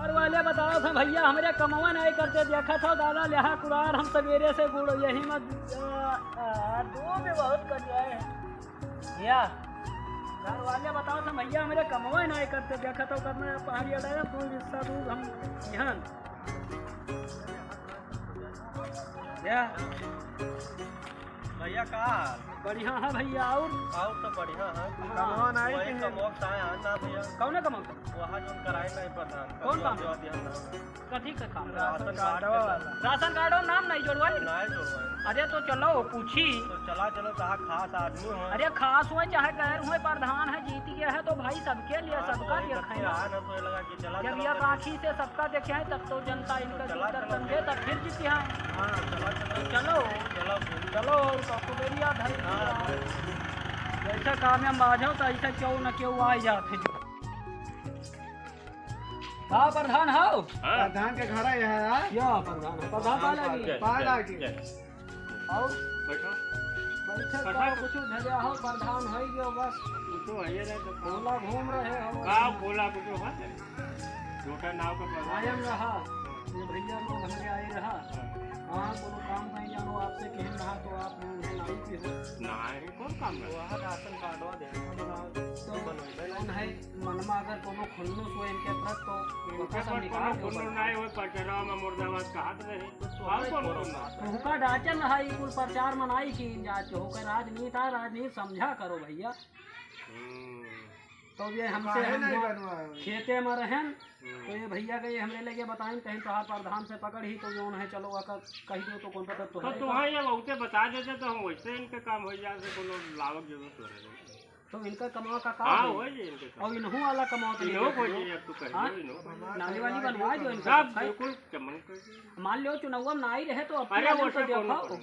घर वाले बताओ था भैया हमारे कमावा नहीं करते देखा था दादा लिहा कुरार हम सवेरे से गुड़ यही मत दो में बहुत कर जाए भैया घर वाले बताओ था भैया हमारे कमावा नहीं करते देखा था करना पहाड़ी अड़ा दूर रिश्ता दूर हम यहाँ भैया का बढ़िया है भैया और तो बढ़िया है कमावा नहीं वही कमोक आए ना भैया कौन कमा वहाँ जो कराए नहीं प्रधान कौन काम? कथी का काम राशन कार्ड और नाम नहीं जोड़वाई नहीं जोड़वाए अरे तो चलो पूछी तो चला चलो कहा खास आदमी हो अरे खास हुए चाहे गैर हुए प्रधान है जीत गया है तो भाई सबके लिए सबका देखे ना तो लगा कि चला जब ये आँखी से सबका देखे हैं तब तो जनता इनका दिक्कत समझे तब फिर जीते हैं हाँ चला चलो चलो चलो ककुबेरिया धरी जैसे काम में बाझो तो ऐसे क्यों न क्यों आ जाते हाँ प्रधान हो प्रधान के घर आया है क्या प्रधान है प्रधान पा लगी पा लगी और बैठो बैठे तो कुछ धरिया हो प्रधान हो गयो बस तो है रे तो बोला घूम रहे हो का बोला कुछ है छोटा नाव का प्रधान आयम रहा ये भैया लोग हमारे आए रहा हाँ कोनो काम नहीं जानो आपसे कहीं रहा तो आप नहीं की हो नहीं कौन काम है वहाँ राशन कार्डवा दे तो कौन है मनमा अगर कोनो खुन्नुस हो इनके प्रत तो उनके पर निकाल दो कोनो नहीं हो पचरा में मुर्दाबाद कहात रहे तो और कौन कौन हुका डाचन रहा ई कुल प्रचार मनाई की जात होकर राजनीति समझा करो भैया तो ये हमसे खेते में रहें तो ये भैया के ये हमने लगे बताएं कहीं तो प्रधान से पकड़ ही तो जो है चलो अगर कही दो तो कौन पता तो तुम्हारे ये बहुते बता देते तो हम वैसे इनके काम हो जाए कोनो लाभक जरूरत हो रहे तो इनका कमाओ का काम हाँ हो जाए इनके और इनहू वाला कमाओ तो इनो हो जाए अब तू कहियो नाली वाली बनवा जो इनका सब बिल्कुल चमन कर मान लो चुनाव में ना ही रहे तो अरे अपने वो तो देखो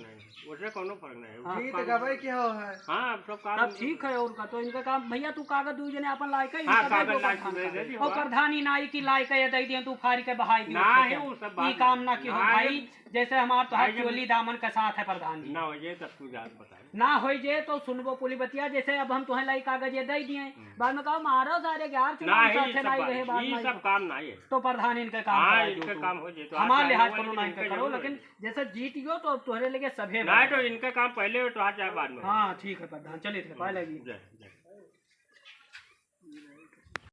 वैसे कोनो फर्क नहीं हाँ, गीत गवाई क्या हो है हाँ सब काम तब ठीक है और का तो इनका काम भैया तू कागज दू जने अपन लायक है हाँ, कागज लायक दे दी, और प्रधानी नाई की लायक है दे दिए तू फाड़ के बहाई दी ना है वो सब बात ई काम ना की हो ना है। भाई जैसे हमार तो भाई, चोली दामन के साथ है प्रधान जी ना हो जाए तब तू जात बता ना हो जे तो सुनबो पुली बतिया जैसे अब हम तुम्हें लाई कागज ये दे दिए बाद में कहो मारो सारे ग्यारह ना चुनाव है साथे लाई रहे बाद ये में सब काम नहीं है तो प्रधान इनके काम हाँ करा इनका दो काम हो जाए तो हमारे लिहाज आज करो ना इनका करो जरूर लेकिन जैसे जीत गयो तो तुम्हारे लगे सभे नहीं तो इनका काम पहले हो तो आज चाहे बाद में हाँ ठीक है प्रधान चलिए पहले जय